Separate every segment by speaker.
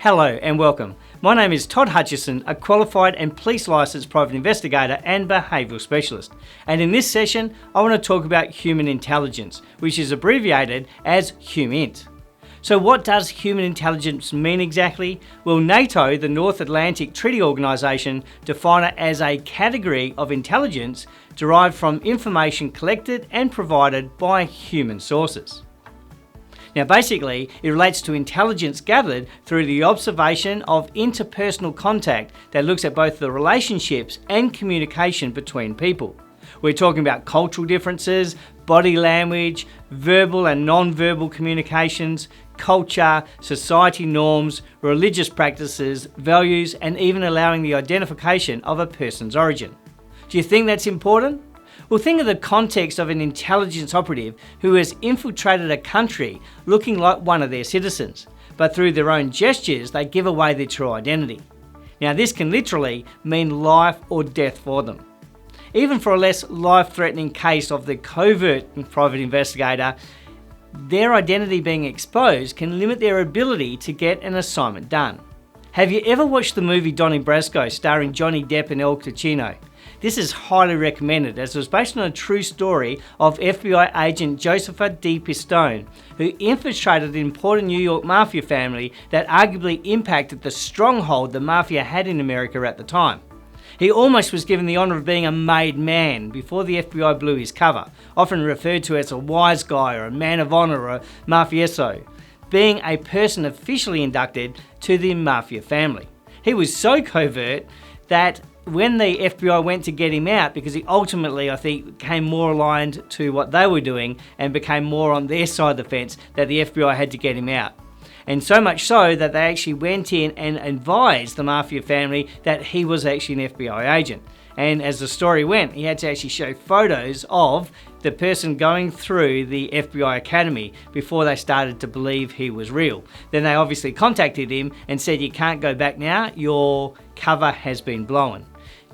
Speaker 1: Hello and welcome. My name is Todd Hutchison, a qualified and police licensed private investigator and behavioural specialist. And in this session, I want to talk about human intelligence, which is abbreviated as HUMINT. So what does human intelligence mean exactly? Well, NATO, the North Atlantic Treaty Organisation, define it as a category of intelligence derived from information collected and provided by human sources. Now basically, it relates to intelligence gathered through the observation of interpersonal contact that looks at both the relationships and communication between people. We're talking about cultural differences, body language, verbal and non-verbal communications, culture, society norms, religious practices, values, and even allowing the identification of a person's origin. Do you think that's important? Well, think of the context of an intelligence operative who has infiltrated a country looking like one of their citizens, but through their own gestures, they give away their true identity. Now, this can literally mean life or death for them. Even for a less life-threatening case of the covert private investigator, their identity being exposed can limit their ability to get an assignment done. Have you ever watched the movie Donnie Brasco starring Johnny Depp and Hutchison? This is highly recommended as it was based on a true story of FBI agent Joseph D. Pistone, who infiltrated an important New York mafia family that arguably impacted the stronghold the mafia had in America at the time. He almost was given the honour of being a made man before the FBI blew his cover, often referred to as a wise guy or a man of honour or a mafioso, being a person officially inducted to the mafia family. He was so covert that when the FBI went to get him out, because he ultimately, I think, became more aligned to what they were doing and became more on their side of the fence, that the FBI had to get him out. And so much so that they actually went in and advised the mafia family that he was actually an FBI agent. And as the story went, he had to actually show photos of the person going through the FBI Academy before they started to believe he was real. Then they obviously contacted him and said, "You can't go back now, your cover has been blown."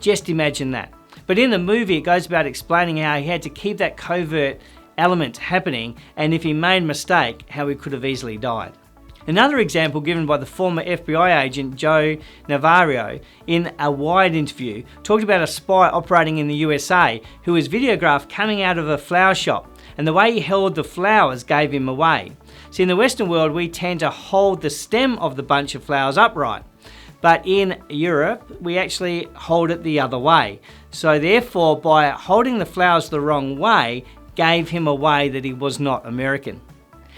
Speaker 1: Just imagine that. But in the movie, it goes about explaining how he had to keep that covert element happening, and if he made a mistake, how he could have easily died. Another example given by the former FBI agent Joe Navarro in a Wired interview talked about a spy operating in the USA who was videographed coming out of a flower shop, and the way he held the flowers gave him away. See, in the Western world, we tend to hold the stem of the bunch of flowers upright. But in Europe, we actually hold it the other way. So therefore, by holding the flowers the wrong way, gave him away that he was not American.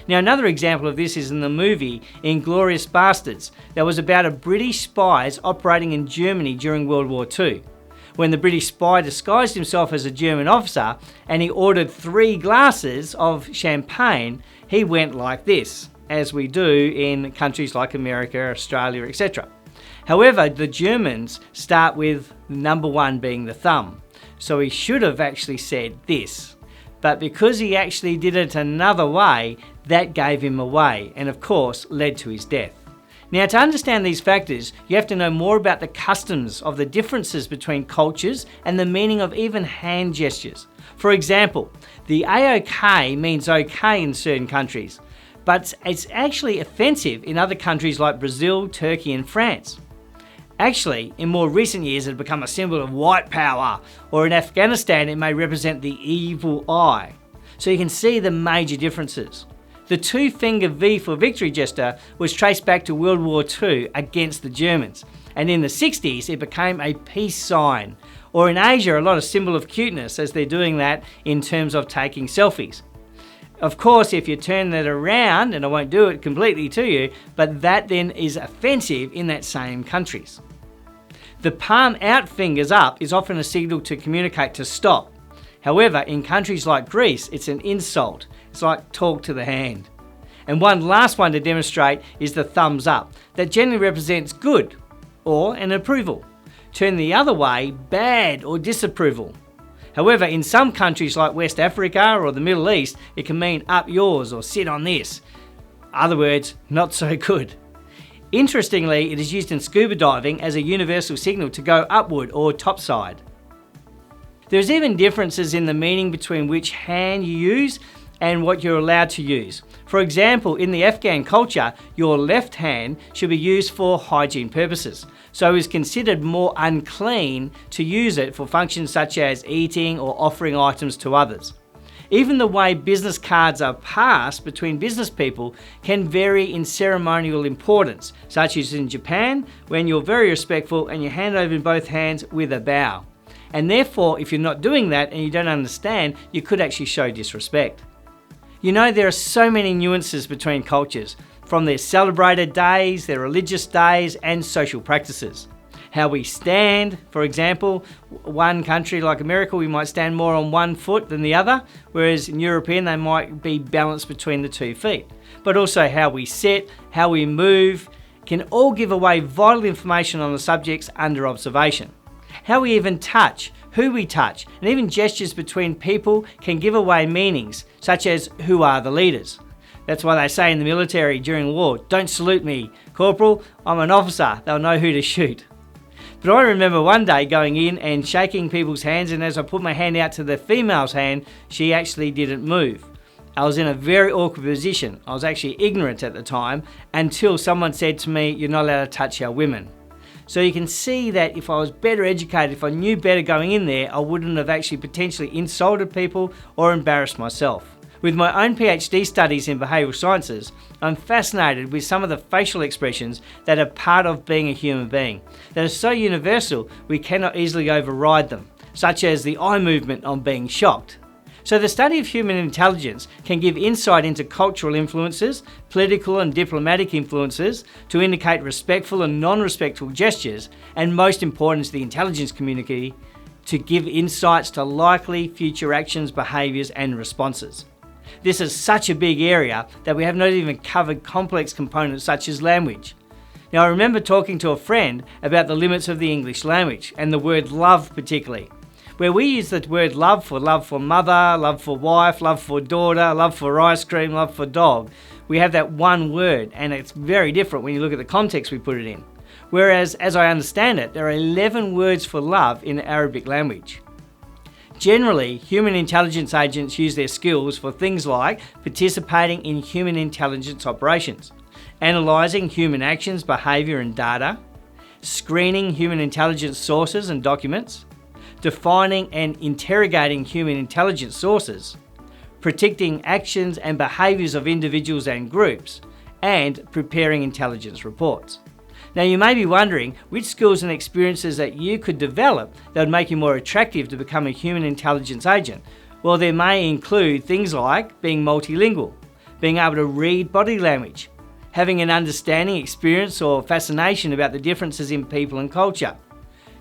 Speaker 1: Now, another example of this is in the movie Inglourious Basterds that was about a British spies operating in Germany during World War II. When the British spy disguised himself as a German officer and he ordered 3 glasses of champagne, he went like this, as we do in countries like America, Australia, etc. However, the Germans start with number 1 being the thumb. So he should have actually said this. But because he actually did it another way, that gave him away and of course led to his death. Now, to understand these factors, you have to know more about the customs of the differences between cultures and the meaning of even hand gestures. For example, the AOK means okay in certain countries, but it's actually offensive in other countries like Brazil, Turkey and France. Actually, in more recent years, it had become a symbol of white power, or in Afghanistan, it may represent the evil eye. So you can see the major differences. The 2-finger V for victory gesture was traced back to World War II against the Germans, and in the 60s, it became a peace sign. Or in Asia, a lot of symbol of cuteness as they're doing that in terms of taking selfies. Of course, if you turn that around, and I won't do it completely to you, but that then is offensive in that same countries. The palm out fingers up is often a signal to communicate to stop. However, in countries like Greece, it's an insult. It's like talk to the hand. And one last one to demonstrate is the thumbs up. That generally represents good or an approval. Turn the other way, bad or disapproval. However, in some countries like West Africa or the Middle East, it can mean up yours or sit on this. Other words, not so good. Interestingly, it is used in scuba diving as a universal signal to go upward or topside. There's even differences in the meaning between which hand you use, and what you're allowed to use. For example, in the Afghan culture, your left hand should be used for hygiene purposes, so it is considered more unclean to use it for functions such as eating or offering items to others. Even the way business cards are passed between business people can vary in ceremonial importance, such as in Japan, when you're very respectful and you hand over in both hands with a bow. And therefore, if you're not doing that and you don't understand, you could actually show disrespect. You know, there are so many nuances between cultures, from their celebrated days, their religious days, and social practices. How we stand, for example, one country like America, we might stand more on one foot than the other, whereas in European, they might be balanced between the 2 feet. But also how we sit, how we move, can all give away vital information on the subjects under observation. How we even touch, who we touch, and even gestures between people can give away meanings, such as who are the leaders. That's why they say in the military during war, don't salute me, Corporal, I'm an officer, they'll know who to shoot. But I remember one day going in and shaking people's hands, and as I put my hand out to the female's hand, she actually didn't move. I was in a very awkward position. I was actually ignorant at the time until someone said to me, you're not allowed to touch our women. So you can see that if I was better educated, if I knew better going in there, I wouldn't have actually potentially insulted people or embarrassed myself. With my own PhD studies in behavioural sciences, I'm fascinated with some of the facial expressions that are part of being a human being, that are so universal we cannot easily override them, such as the eye movement on being shocked. So the study of human intelligence can give insight into cultural influences, political and diplomatic influences, to indicate respectful and non-respectful gestures, and most important to the intelligence community, to give insights to likely future actions, behaviours and responses. This is such a big area that we have not even covered complex components such as language. Now, I remember talking to a friend about the limits of the English language, and the word love particularly, where we use the word love for mother, love for wife, love for daughter, love for ice cream, love for dog. We have that one word, and it's very different when you look at the context we put it in. Whereas, as I understand it, there are 11 words for love in the Arabic language. Generally, human intelligence agents use their skills for things like participating in human intelligence operations, analysing human actions, behaviour and data, screening human intelligence sources and documents, defining and interrogating human intelligence sources, predicting actions and behaviours of individuals and groups, and preparing intelligence reports. Now, you may be wondering which skills and experiences that you could develop that would make you more attractive to become a human intelligence agent. Well, there may include things like being multilingual, being able to read body language, having an understanding, experience or fascination about the differences in people and culture,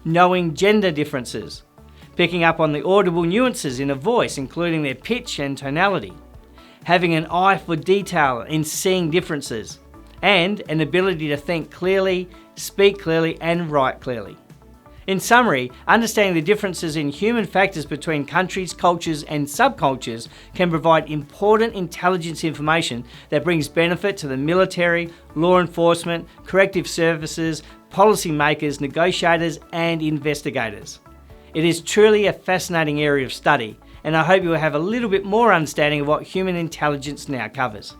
Speaker 1: knowing gender differences, picking up on the audible nuances in a voice, including their pitch and tonality, having an eye for detail in seeing differences, and an ability to think clearly, speak clearly, and write clearly. In summary, understanding the differences in human factors between countries, cultures, and subcultures can provide important intelligence information that brings benefit to the military, law enforcement, corrective services, policy makers, negotiators, and investigators. It is truly a fascinating area of study, and I hope you will have a little bit more understanding of what human intelligence now covers.